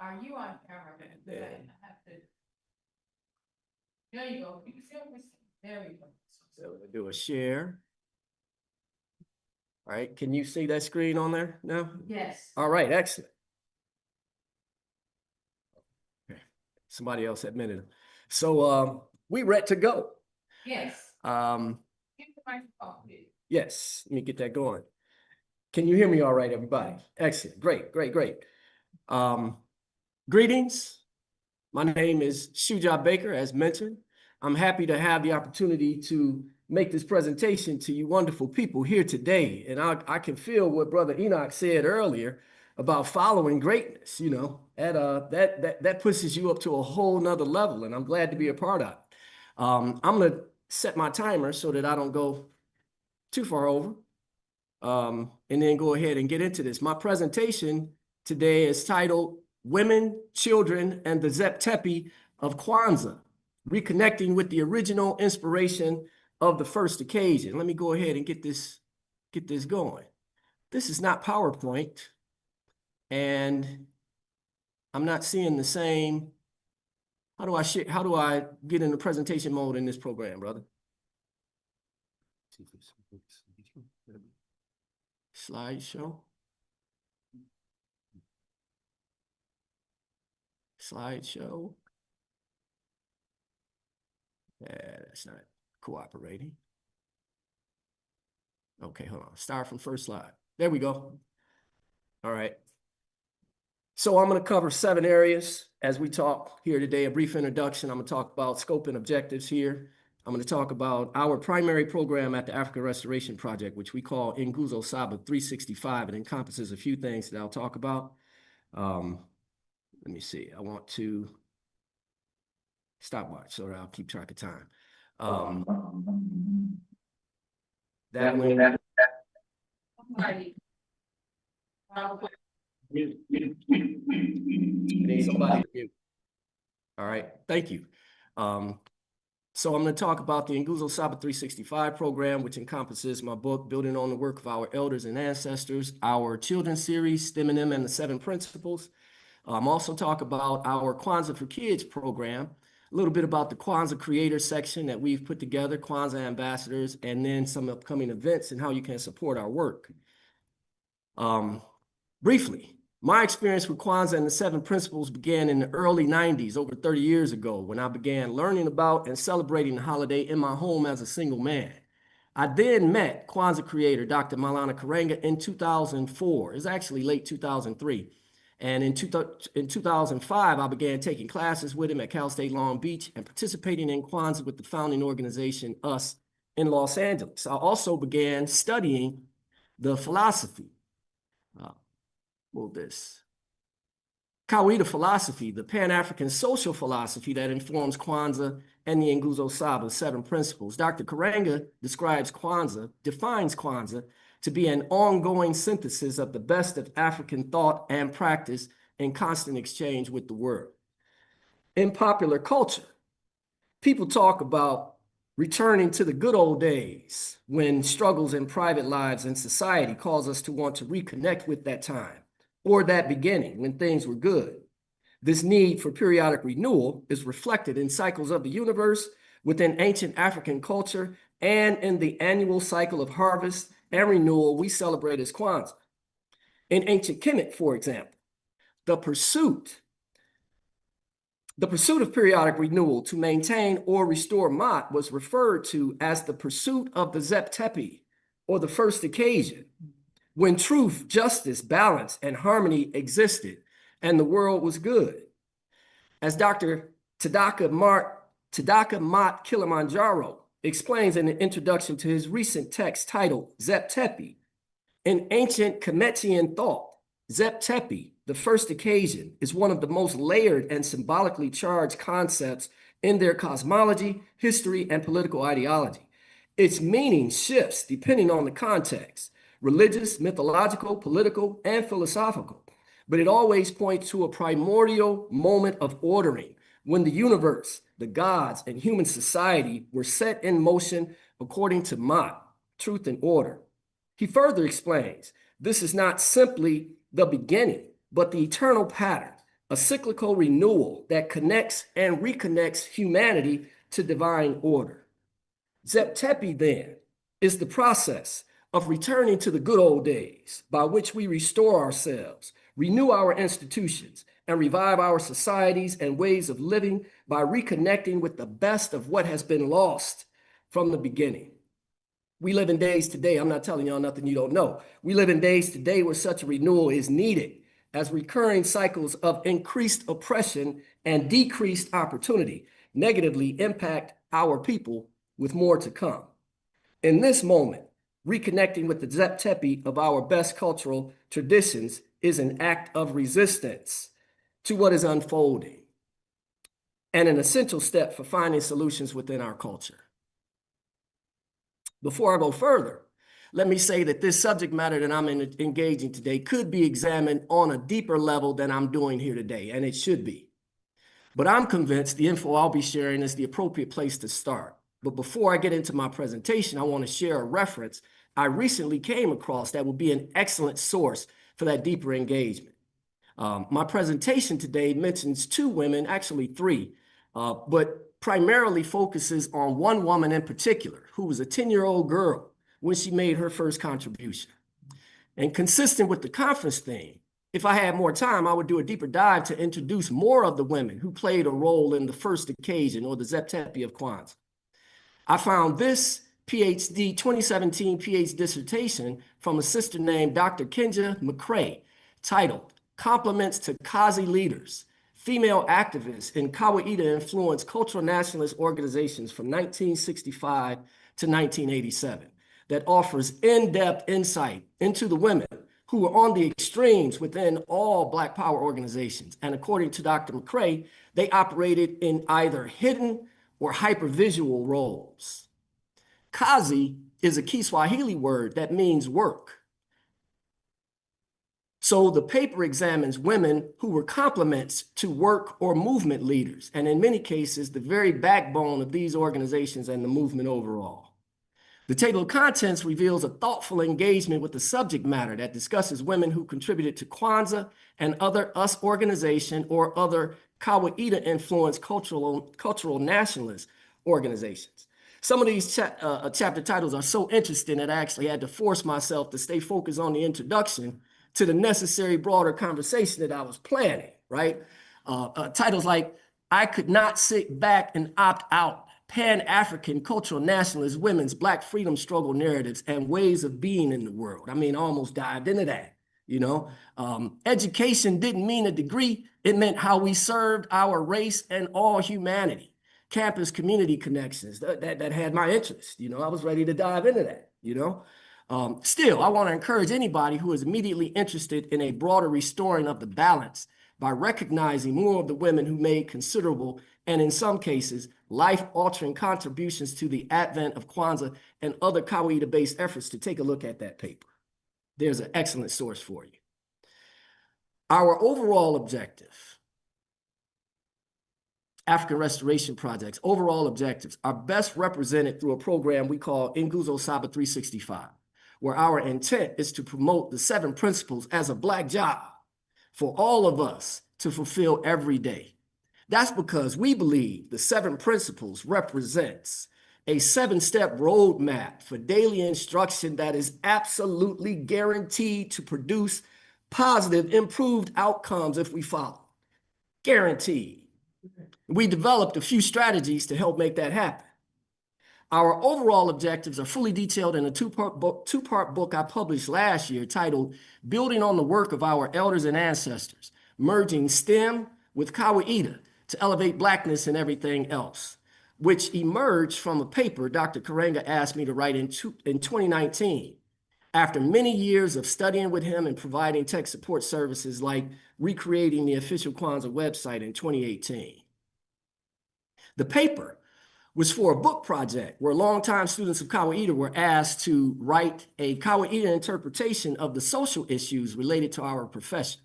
Are you on camera? I have to. There you go. You can see everything. There you go. So we'll do a share. All right, can you see that screen on there now? Yes. All right, excellent. Okay. Somebody else admitted it. So we ready to go. Yes. Get the microphone, please. Yes, let me get that going. Can you hear me all right, everybody? Excellent, great, great, great. Greetings. My name is Shujaa Baker, as mentioned. I'm happy to have the opportunity to make this presentation to you wonderful people here today. And I can feel what Brother Enoch said earlier about following greatness, you know, that pushes you up to a whole nother level, and I'm glad to be a part of it. I'm gonna set my timer so that I don't go too far over, and then go ahead and get into this. My presentation today is titled Women, Children, and the Zep-Tepi of Kwanzaa, Reconnecting with the Original Inspiration of the First Occasion. Let me go ahead and get this going. This is not PowerPoint, and I'm not seeing the same. How do I get into presentation mode in this program, brother? Slideshow. Slideshow. Yeah, that's not cooperating. Okay, hold on. Start from first slide. There we go. All right. So I'm going to cover 7 areas as we talk here today. A brief introduction. I'm going to talk about scope and objectives here. I'm going to talk about our primary program at the African Restoration Project, which we call Nguzo Saba 365. It encompasses a few things that I'll talk about. Let me see. I want to stopwatch so that I'll keep track of time. That way. Need somebody to mute. All right, thank you. So I'm going to talk about the Nguzo Saba 365 program, which encompasses my book, Building on the Work of Our Elders and Ancestors, our children's series, Stemming Them and the 7 Principles. I'm also talk about our Kwanzaa for Kids program, a little bit about the Kwanzaa Creator section that we've put together, Kwanzaa Ambassadors, and then some upcoming events and how you can support our work. Briefly, my experience with Kwanzaa and the 7 Principles began in the early 90s, over 30 years ago, when I began learning about and celebrating the holiday in my home as a single man. I then met Kwanzaa creator, Dr. Maulana Karenga, in 2004. It's actually late 2003. And in 2005, I began taking classes with him at Cal State Long Beach and participating in Kwanzaa with the founding organization, US, in Los Angeles. I also began studying the philosophy. Kawaida philosophy, the Pan-African social philosophy that informs Kwanzaa and the Nguzo Saba 7 Principles. Dr. Karenga defines Kwanzaa to be an ongoing synthesis of the best of African thought and practice in constant exchange with the world. In popular culture, people talk about returning to the good old days when struggles in private lives and society cause us to want to reconnect with that time, or that beginning when things were good. This need for periodic renewal is reflected in cycles of the universe, within ancient African culture, and in the annual cycle of harvest and renewal we celebrate as Kwanzaa. In ancient Kemet, for example, the pursuit of periodic renewal to maintain or restore Mat was referred to as the pursuit of the Zep-Tepi, or the first occasion, when truth, justice, balance, and harmony existed, and the world was good. As Dr. Tadaka Mat Kilimanjaro explains in the introduction to his recent text titled Zep-Tepi, in ancient Kemetian thought, Zep-Tepi, the first occasion, is one of the most layered and symbolically charged concepts in their cosmology, history, and political ideology. Its meaning shifts depending on the context, religious, mythological, political, and philosophical, but it always points to a primordial moment of ordering when the universe, the gods, and human society were set in motion according to Mat, truth and order. He further explains, this is not simply the beginning, but the eternal pattern a cyclical renewal that connects and reconnects humanity to divine order. Zep-Tepi, then, is the process of returning to the good old days by which we restore ourselves, renew our institutions, and revive our societies and ways of living by reconnecting with the best of what has been lost from the beginning. We live in days today, I'm not telling y'all nothing you don't know. We live in days today where such a renewal is needed, as recurring cycles of increased oppression and decreased opportunity negatively impact our people, with more to come. In this moment, reconnecting with the Zep-Tepi of our best cultural traditions is an act of resistance to what is unfolding and an essential step for finding solutions within our culture. Before I go further, let me say that this subject matter that I'm engaging today could be examined on a deeper level than I'm doing here today, and it should be. But I'm convinced the info I'll be sharing is the appropriate place to start. But before I get into my presentation, I want to share a reference I recently came across that will be an excellent source for that deeper engagement. My presentation today mentions two women, actually three, but primarily focuses on one woman in particular, who was a 10-year-old girl when she made her first contribution. And consistent with the conference theme, if I had more time, I would do a deeper dive to introduce more of the women who played a role in the first occasion, or the Zep-Tepi of Kwanzaa. I found this PhD 2017 PhD dissertation from a sister named Dr. Kenja McCrae, titled Compliments to Kazi Leaders, Female Activists in Kawaida-Influenced Cultural Nationalist Organizations from 1965 to 1987, that offers in-depth insight into the women who were on the extremes within all Black Power organizations. And according to Dr. McCrae, they operated in either hidden or hypervisual roles. Kazi is a Kiswahili word that means work. So the paper examines women who were complements to work or movement leaders, and in many cases, the very backbone of these organizations and the movement overall. The table of contents reveals a thoughtful engagement with the subject matter that discusses women who contributed to Kwanzaa and other US organization or other Kawaida-influenced cultural nationalist organizations. Some of these chapter titles are so interesting that I actually had to force myself to stay focused on the introduction to the necessary broader conversation that I was planning, right? Titles like, I Could Not Sit Back and Opt Out, Pan-African Cultural Nationalist Women's Black Freedom Struggle Narratives and Ways of Being in the World. I mean, I almost dived into that, you know? Education didn't mean a degree. It meant how we served our race and all humanity. Campus community connections, that had my interest. You know, I was ready to dive into that, you know? Still, I want to encourage anybody who is immediately interested in a broader restoring of the balance by recognizing more of the women who made considerable and in some cases, life-altering contributions to the advent of Kwanzaa and other Kawaida-based efforts to take a look at that paper. There's an excellent source for you. Our overall objective, African Restoration Project's overall objectives are best represented through a program we call Nguzo Saba 365, where our intent is to promote the 7 principles as a Black job for all of us to fulfill every day. That's because we believe the 7 principles represents a 7-step roadmap for daily instruction that is absolutely guaranteed to produce positive, improved outcomes if we follow. Guaranteed. We developed a few strategies to help make that happen. Our overall objectives are fully detailed in a two-part book I published last year titled Building on the Work of Our Elders and Ancestors, Merging STEM with Kawaida to Elevate Blackness and Everything Else, which emerged from a paper Dr. Karenga asked me to write in 2019, after many years of studying with him and providing tech support services like recreating the official Kwanzaa website in 2018. The paper was for a book project where longtime students of Kawaida were asked to write a Kawaida interpretation of the social issues related to our profession.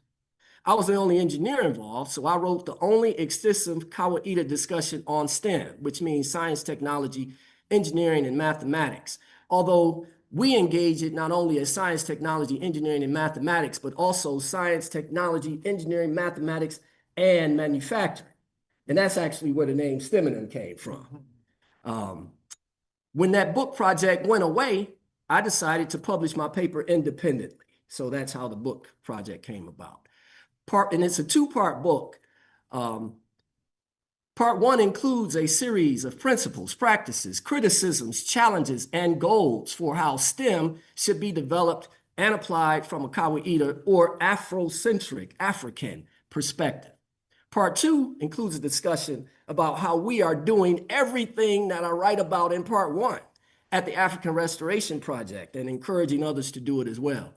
I was the only engineer involved, so I wrote the only extensive Kawaida discussion on STEM, which means science, technology, engineering, and mathematics. Although we engage it not only as science, technology, engineering, and mathematics, but also science, technology, engineering, mathematics, and manufacturing. And that's actually where the name STEM came from. When that book project went away, I decided to publish my paper independently. So that's how the book project came about. And it's a two-part book. Part one includes a series of principles, practices, criticisms, challenges, and goals for how STEM should be developed and applied from a Kawaida or Afrocentric, African perspective. Part two includes a discussion about how we are doing everything that I write about in part one at the African Restoration Project and encouraging others to do it as well.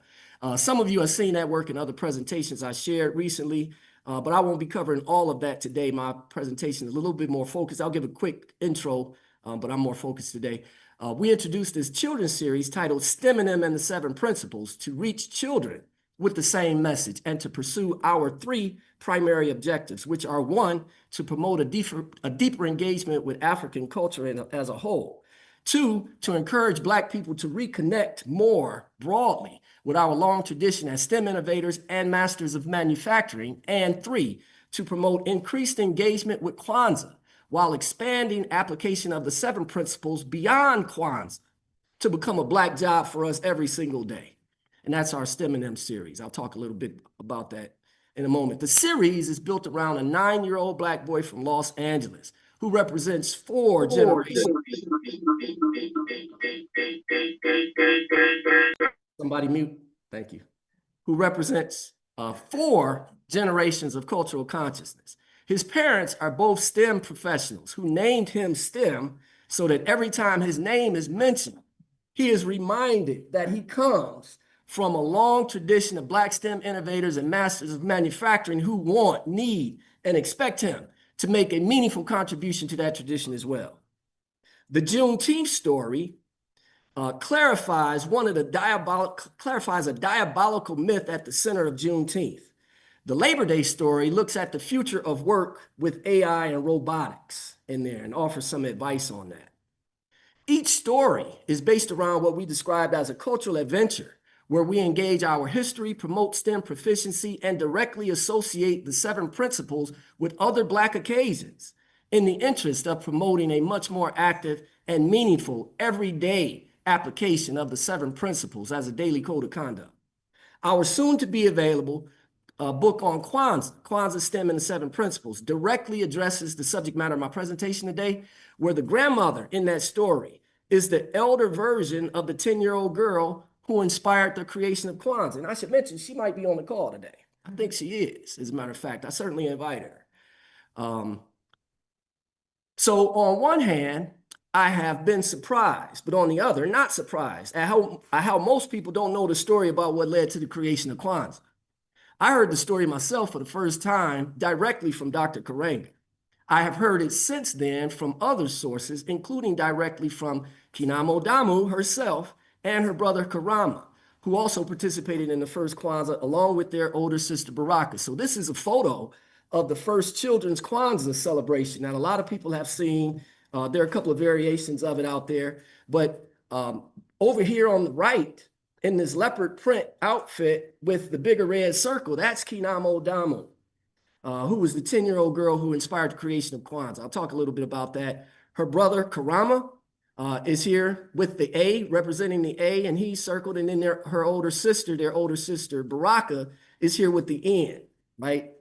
Some of you have seen that work in other presentations I shared recently, but I won't be covering all of that today. My presentation is a little bit more focused. I'll give a quick intro, but I'm more focused today. We introduced this children's series titled STEM and the 7 Principles to reach children with the same message and to pursue our 3 primary objectives, which are 1, to promote a deeper engagement with African culture as a whole. 2, to encourage Black people to reconnect more broadly with our long tradition as STEM innovators and masters of manufacturing. And 3, to promote increased engagement with Kwanzaa while expanding application of the 7 principles beyond Kwanzaa to become a Black job for us every single day. And that's our STEM series. I'll talk a little bit about that in a moment. The series is built around a 9-year-old Black boy from Los Angeles who represents 4 generations. Somebody mute. Thank you. Who represents 4 generations of cultural consciousness. His parents are both STEM professionals who named him STEM so that every time his name is mentioned, he is reminded that he comes from a long tradition of Black STEM innovators and masters of manufacturing who want, need, and expect him to make a meaningful contribution to that tradition as well. The Juneteenth story clarifies a diabolical myth at the center of Juneteenth. The Labor Day story looks at the future of work with AI and robotics in there and offers some advice on that. Each story is based around what we described as a cultural adventure, where we engage our history, promote STEM proficiency, and directly associate the 7 principles with other Black occasions in the interest of promoting a much more active and meaningful everyday application of the 7 principles as a daily code of conduct. Our soon-to-be available book on Kwanzaa, STEM and the 7 Principles, directly addresses the subject matter of my presentation today, where the grandmother in that story is the elder version of the 10-year-old girl who inspired the creation of Kwanzaa. And I should mention, she might be on the call today. I think she is, as a matter of fact. I certainly invite her. So on one hand, I have been surprised, but on the other, not surprised at how most people don't know the story about what led to the creation of Kwanzaa. I heard the story myself for the first time directly from Dr. Karenga. I have heard it since then from other sources, including directly from Kinamo Damu herself and her brother Karama, who also participated in the first Kwanzaa along with their older sister Baraka. So this is a photo of the first children's Kwanzaa celebration that a lot of people have seen. There are a couple of variations of it out there, but over here on the right, in this leopard print outfit with the bigger red circle, that's Kinamo Damu, who was the 10-year-old girl who inspired the creation of Kwanzaa. I'll talk a little bit about that. Her brother, Karama, is here with the A, representing the A, and he's circled. And then their older sister, Baraka, is here with the N, right?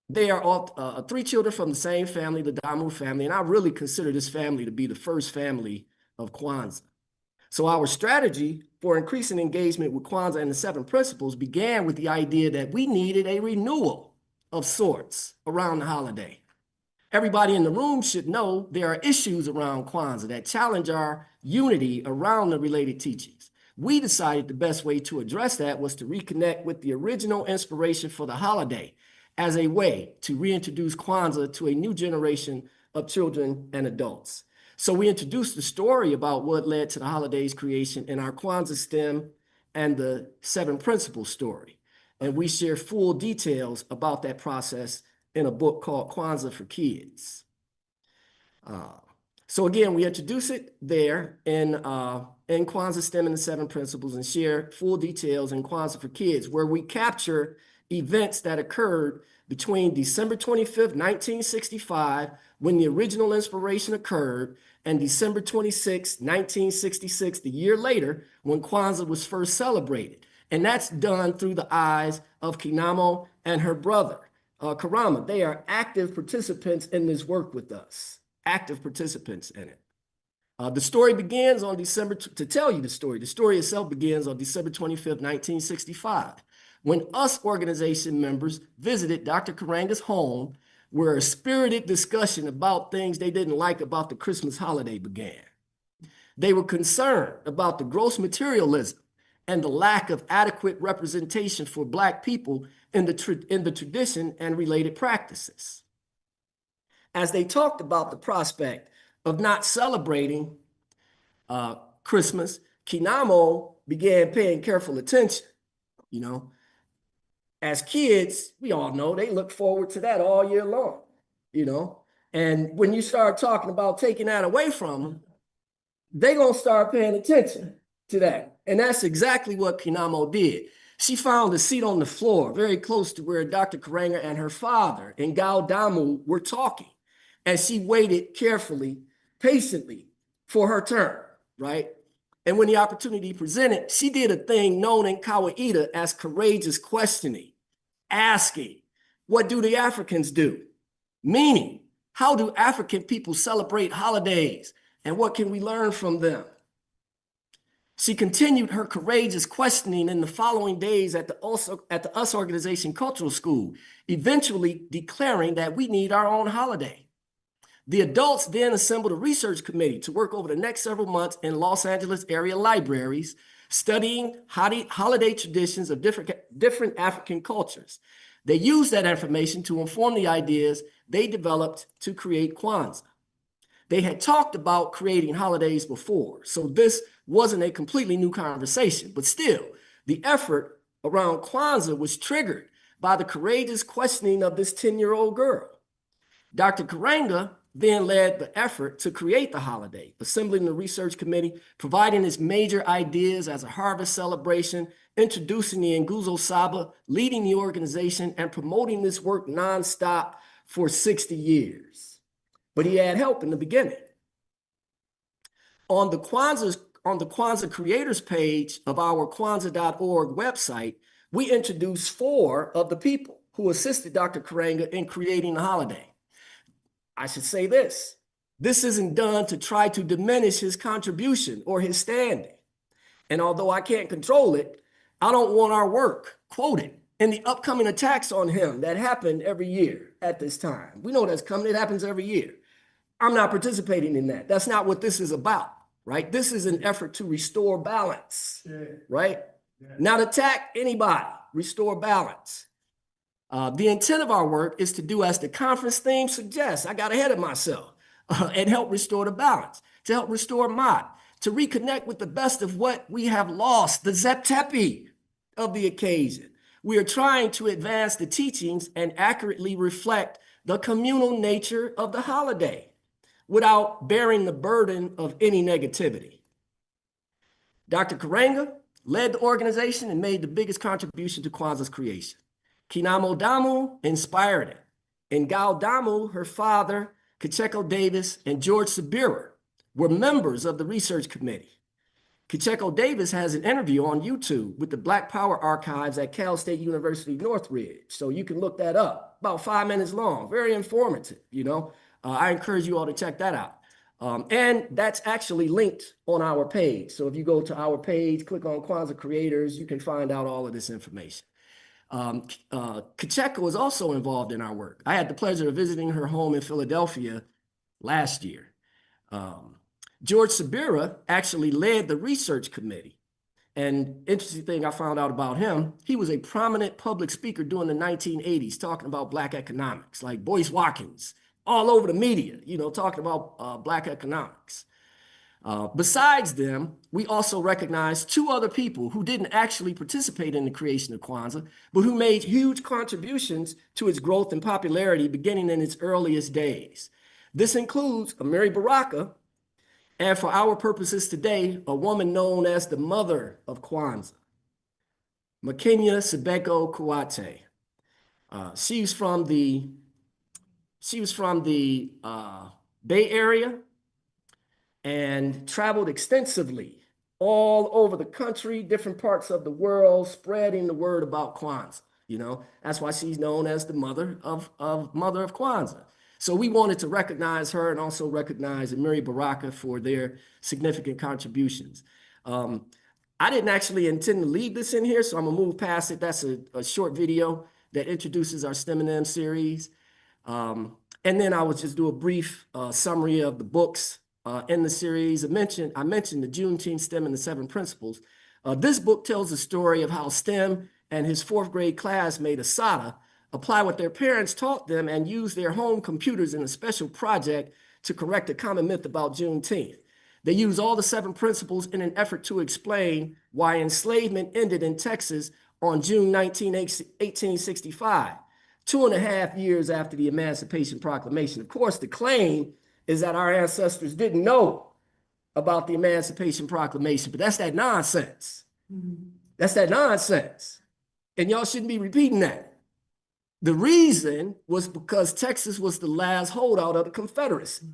They are all 3 children from the same family, the Damu family, and I really consider this family to be the first family of Kwanzaa. So our strategy for increasing engagement with Kwanzaa and the 7 principles began with the idea that we needed a renewal of sorts around the holiday. Everybody in the room should know there are issues around Kwanzaa that challenge our unity around the related teachings. We decided the best way to address that was to reconnect with the original inspiration for the holiday as a way to reintroduce Kwanzaa to a new generation of children and adults. So we introduced the story about what led to the holiday's creation in our Kwanzaa STEM and the 7 Principles story. And we share full details about that process in a book called Kwanzaa for Kids. So again, we introduce it there in Kwanzaa STEM and the 7 Principles and share full details in Kwanzaa for Kids, where we capture events that occurred between December 25th, 1965, when the original inspiration occurred, and December 26th, 1966, the year later, when Kwanzaa was first celebrated. And that's done through the eyes of Kinamo and her brother, Karama. They are active participants in this work with us, active participants in it. The story begins on to tell you the story itself begins on December 25th, 1965, when US organization members visited Dr. Karanga's home, where a spirited discussion about things they didn't like about the Christmas holiday began. They were concerned about the gross materialism and the lack of adequate representation for Black people in the tradition and related practices. As they talked about the prospect of not celebrating Christmas, Kinamo began paying careful attention. You know, as kids, we all know they look forward to that all year long, you know. And when you start talking about taking that away from them, they're going to start paying attention to that. And that's exactly what Kinamo did. She found a seat on the floor very close to where Dr. Karanga and her father and Gao Damu were talking. And she waited carefully, patiently for her turn, right? And when the opportunity presented, she did a thing known in Kawaida as courageous questioning, asking, what do the Africans do? Meaning, how do African people celebrate holidays, and what can we learn from them? She continued her courageous questioning in the following days at the US Organization Cultural School, eventually declaring that we need our own holiday. The adults then assembled a research committee to work over the next several months in Los Angeles area libraries, studying holiday traditions of different African cultures. They used that information to inform the ideas they developed to create Kwanzaa. They had talked about creating holidays before, so this wasn't a completely new conversation, but still, the effort around Kwanzaa was triggered by the courageous questioning of this 10-year-old girl. Dr. Karanga then led the effort to create the holiday, assembling the research committee, providing its major ideas as a harvest celebration, introducing the Nguzo Saba, leading the organization, and promoting this work nonstop for 60 years. But he had help in the beginning. On the Kwanzaa creators page of our Kwanzaa.org website, we introduced 4 of the people who assisted Dr. Karanga in creating the holiday. I should say this isn't done to try to diminish his contribution or his standing. And although I can't control it, I don't want our work quoted in the upcoming attacks on him that happen every year at this time. We know that's coming, it happens every year. I'm not participating in that. That's not what this is about, right? This is an effort to restore balance, right? Not attack anybody, restore balance. The intent of our work is to do as the conference theme suggests. I got ahead of myself and help restore the balance, to help restore Mott, to reconnect with the best of what we have lost, the Zep-Tepi of the occasion. We are trying to advance the teachings and accurately reflect the communal nature of the holiday without bearing the burden of any negativity. Dr. Karanga led the organization and made the biggest contribution to Kwanzaa's creation. Kinamo Damu inspired it. And Gao Damu, her father, Kicheko Davis, and George Sabira were members of the research committee. Kicheko Davis has an interview on YouTube with the Black Power Archives at Cal State University Northridge. So you can look that up, about 5 minutes long, very informative, you know. I encourage you all to check that out. And that's actually linked on our page. So if you go to our page, click on Kwanzaa Creators, you can find out all of this information. Kicheko was also involved in our work. I had the pleasure of visiting her home in Philadelphia last year. George Sabira actually led the research committee. And interesting thing I found out about him, he was a prominent public speaker during the 1980s, talking about Black economics, like Boyce Watkins, all over the media, you know, talking about Black economics. Besides them, we also recognize 2 other people who didn't actually participate in the creation of Kwanzaa, but who made huge contributions to its growth and popularity beginning in its earliest days. This includes Amiri Baraka, and for our purposes today, a woman known as the mother of Kwanzaa, Makenya Sibeko Kouate. She was from the Bay Area and traveled extensively all over the country, different parts of the world, spreading the word about Kwanzaa. You know, that's why she's known as the mother of Kwanzaa. So we wanted to recognize her and also recognize Amiri Baraka for their significant contributions. I didn't actually intend to leave this in here, so I'm gonna move past it. That's a short video that introduces our STEM and M series. And then I would just do a brief summary of the books in the series. I mentioned the Juneteenth STEM and the 7 Principles. This book tells the story of how STEM and his 4th grade classmate Asada apply what their parents taught them and use their home computers in a special project to correct a common myth about Juneteenth. They use all the 7 principles in an effort to explain why enslavement ended in Texas on June 19, 1865, 2.5 years after the Emancipation Proclamation. Of course, the claim is that our ancestors didn't know about the Emancipation Proclamation, but that's that nonsense. That's that nonsense. And y'all shouldn't be repeating that. The reason was because Texas was the last holdout of the Confederacy,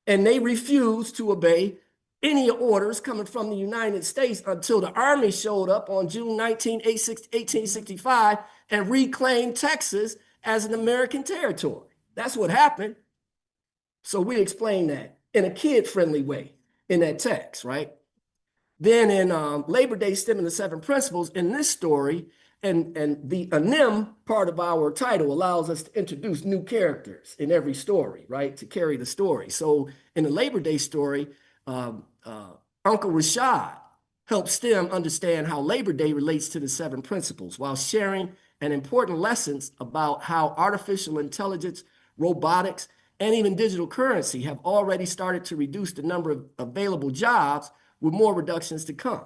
and they refused to obey any orders coming from the United States until the Army showed up on June 19, 1865 and reclaimed Texas as an American territory. That's what happened. So we explain that in a kid-friendly way in that text, right? Then in Labor Day STEM and the 7 Principles, in this story, and the anem part of our title allows us to introduce new characters in every story, right, to carry the story. So in the Labor Day story, Uncle Rashad helps STEM understand how Labor Day relates to the 7 Principles while sharing an important lessons about how artificial intelligence, robotics, and even digital currency have already started to reduce the number of available jobs, with more reductions to come.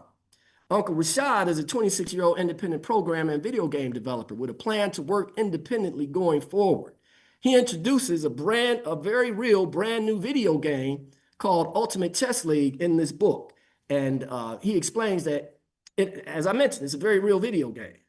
Uncle Rashad is a 26-year-old independent programmer and video game developer with a plan to work independently going forward. He introduces a very real brand new video game called Ultimate Chess League in this book. And he explains that, as I mentioned, it's a very real video game.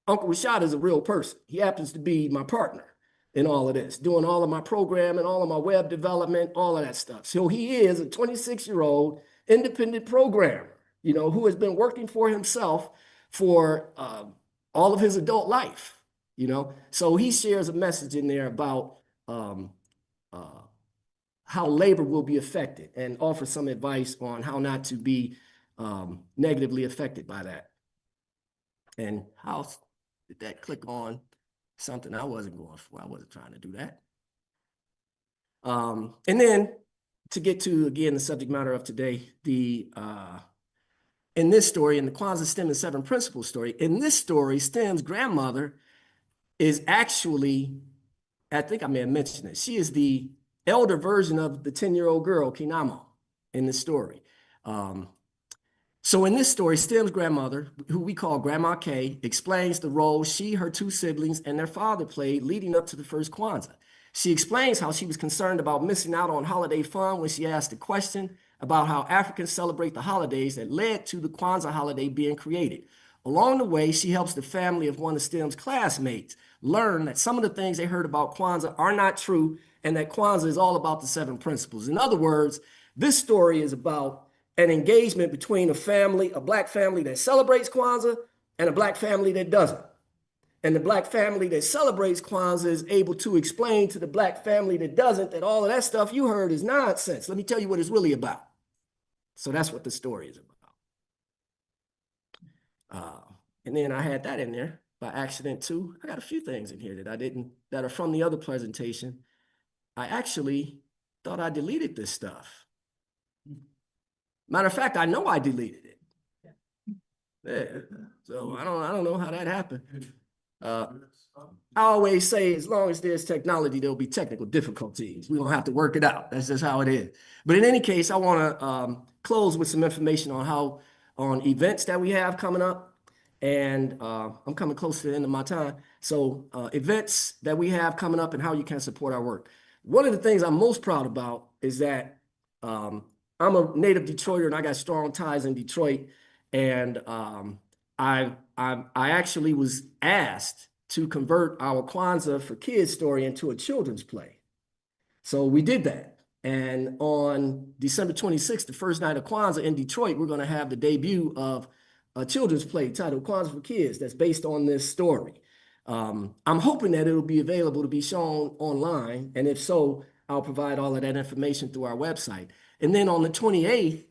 Uncle Rashad is a real person. He happens to be my partner in all of this, doing all of my programming, all of my web development, all of that stuff. So he is a 26-year-old independent programmer, you know, who has been working for himself for all of his adult life, you know. So he shares a message in there about how labor will be affected and offers some advice on how not to be negatively affected by that. And how did that click on something I wasn't going for? I wasn't trying to do that. And then to get to, again, the subject matter of today, in this story, in the Kwanzaa STEM and 7 Principles story, in this story, STEM's grandmother is actually, I think I may have mentioned it, she is the elder version of the 10-year-old girl, Kinamo, in this story. So in this story, STEM's grandmother, who we call Grandma K, explains the role she, her 2 siblings, and their father played leading up to the first Kwanzaa. She explains how she was concerned about missing out on holiday fun when she asked a question about how Africans celebrate the holidays that led to the Kwanzaa holiday being created. Along the way, she helps the family of one of STEM's classmates learn that some of the things they heard about Kwanzaa are not true and that Kwanzaa is all about the 7 principles. In other words, this story is about an engagement between a family, a Black family that celebrates Kwanzaa and a Black family that doesn't. And the Black family that celebrates Kwanzaa is able to explain to the Black family that doesn't that all of that stuff you heard is nonsense. Let me tell you what it's really about. So that's what the story is about. And then I had that in there by accident too. I got a few things in here that I didn't, that are from the other presentation. I actually thought I deleted this stuff. Matter of fact, I know I deleted it. Yeah. So I don't know how that happened. I always say, as long as there's technology, there'll be technical difficulties. We don't have to work it out. That's just how it is. But in any case, I want to close with some information on events that we have coming up. And I'm coming close to the end of my time. So events that we have coming up and how you can support our work. One of the things I'm most proud about is that I'm a native Detroiter and I got strong ties in Detroit. And I actually was asked to convert our Kwanzaa for Kids story into a children's play. So we did that. And on December 26th, the first night of Kwanzaa in Detroit, we're going to have the debut of a children's play titled Kwanzaa for Kids that's based on this story. I'm hoping that it'll be available to be shown online. And if so, I'll provide all of that information through our website. And then on the 28th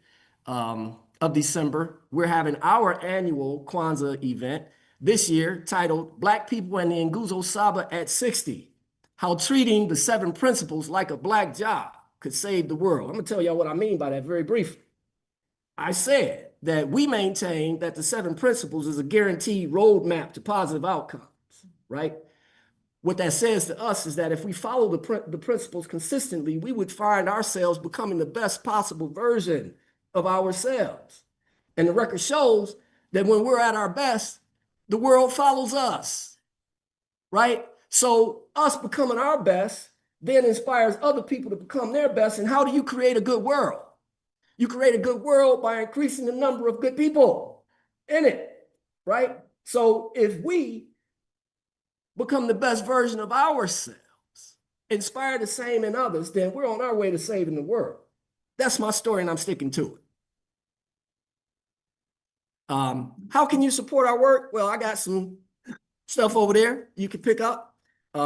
of December, we're having our annual Kwanzaa event this year titled Black People and the Nguzo Saba at 60, How Treating the 7 Principles Like a Black Job Could Save the World. I'm going to tell y'all what I mean by that very briefly. I said that we maintain that the 7 principles is a guaranteed roadmap to positive outcomes, right? What that says to us is that if we follow the principles consistently, we would find ourselves becoming the best possible version of ourselves. And the record shows that when we're at our best, the world follows us, right? So us becoming our best then inspires other people to become their best. And how do you create a good world? You create a good world by increasing the number of good people in it, right? So if we become the best version of ourselves, inspire the same in others, then we're on our way to saving the world. That's my story, and I'm sticking to it. How can you support our work? Well, I got some stuff over there you can pick up.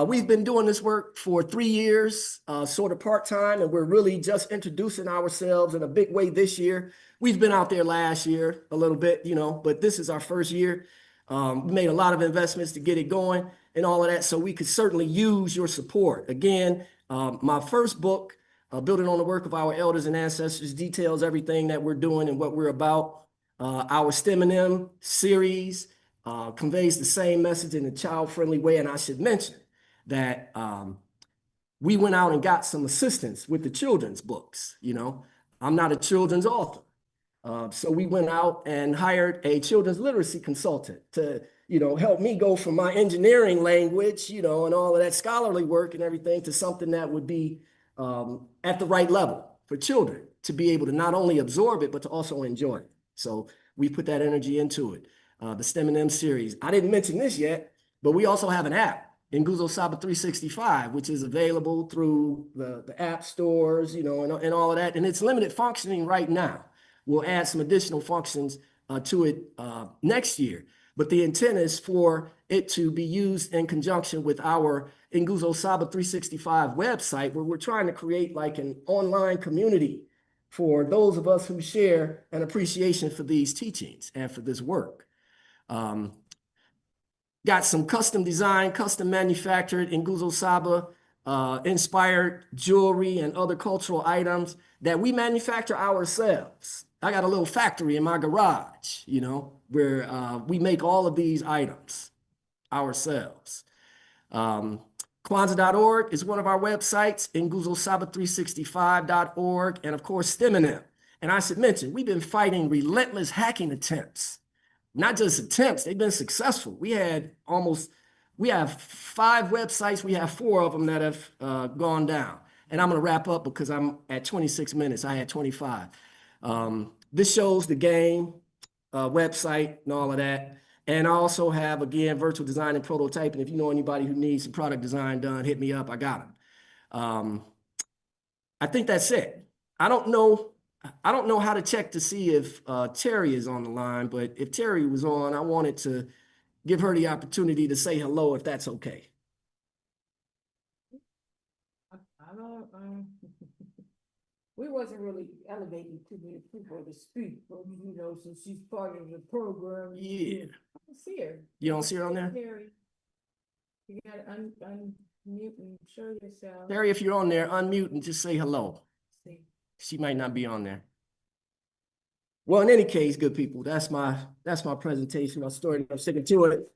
We've been doing this work for 3 years, sort of part-time, and we're really just introducing ourselves in a big way this year. We've been out there last year a little bit, you know, but this is our first year. We made a lot of investments to get it going and all of that, so we could certainly use your support. Again, my first book, Building on the Work of Our Elders and Ancestors, details everything that we're doing and what we're about. Our STEM and M series conveys the same message in a child-friendly way, and I should mention that we went out and got some assistance with the children's books. You know, I'm not a children's author. So we went out and hired a children's literacy consultant to, you know, help me go from my engineering language, you know, and all of that scholarly work and everything to something that would be at the right level for children to be able to not only absorb it, but to also enjoy it. So we put that energy into it. The STEM and M series. I didn't mention this yet, but we also have an app, Nguzo Saba 365, which is available through the app stores, you know, and all of that. And it's limited functioning right now. We'll add some additional functions to it next year. But the intent is for it to be used in conjunction with our Nguzo Saba 365 website, where we're trying to create like an online community for those of us who share an appreciation for these teachings and for this work. Got some custom design, custom manufactured Nguzo Saba inspired jewelry and other cultural items that we manufacture ourselves. I got a little factory in my garage, you know, where we make all of these items ourselves. Kwanzaa.org is one of our websites, nguzosaba365.org, and of course, STEM and M. And I should mention, we've been fighting relentless hacking attempts. Not just attempts, they've been successful. We have 5 websites, we have 4 of them that have gone down. And I'm gonna wrap up because I'm at 26 minutes, I had 25. This shows the game website and all of that. And I also have, again, virtual design and prototyping. If you know anybody who needs some product design done, hit me up, I got them. I think that's it. I don't know how to check to see if Terry is on the line, but if Terry was on, I wanted to give her the opportunity to say hello, if that's okay. I don't, we wasn't really elevating too many people to speak, but you know, since she's part of the program. Yeah. I don't see her. You don't see her on there? Terry, you gotta unmute and show yourself. Terry, if you're on there, unmute and just say hello. See. She might not be on there. Well, in any case, good people, that's my presentation, my story. I'm sticking to it.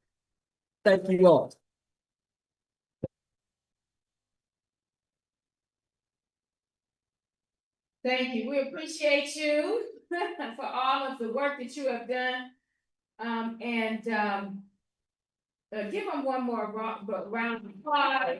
Thank you all. Thank you. We appreciate you for all of the work that you have done. Give them one more round of applause.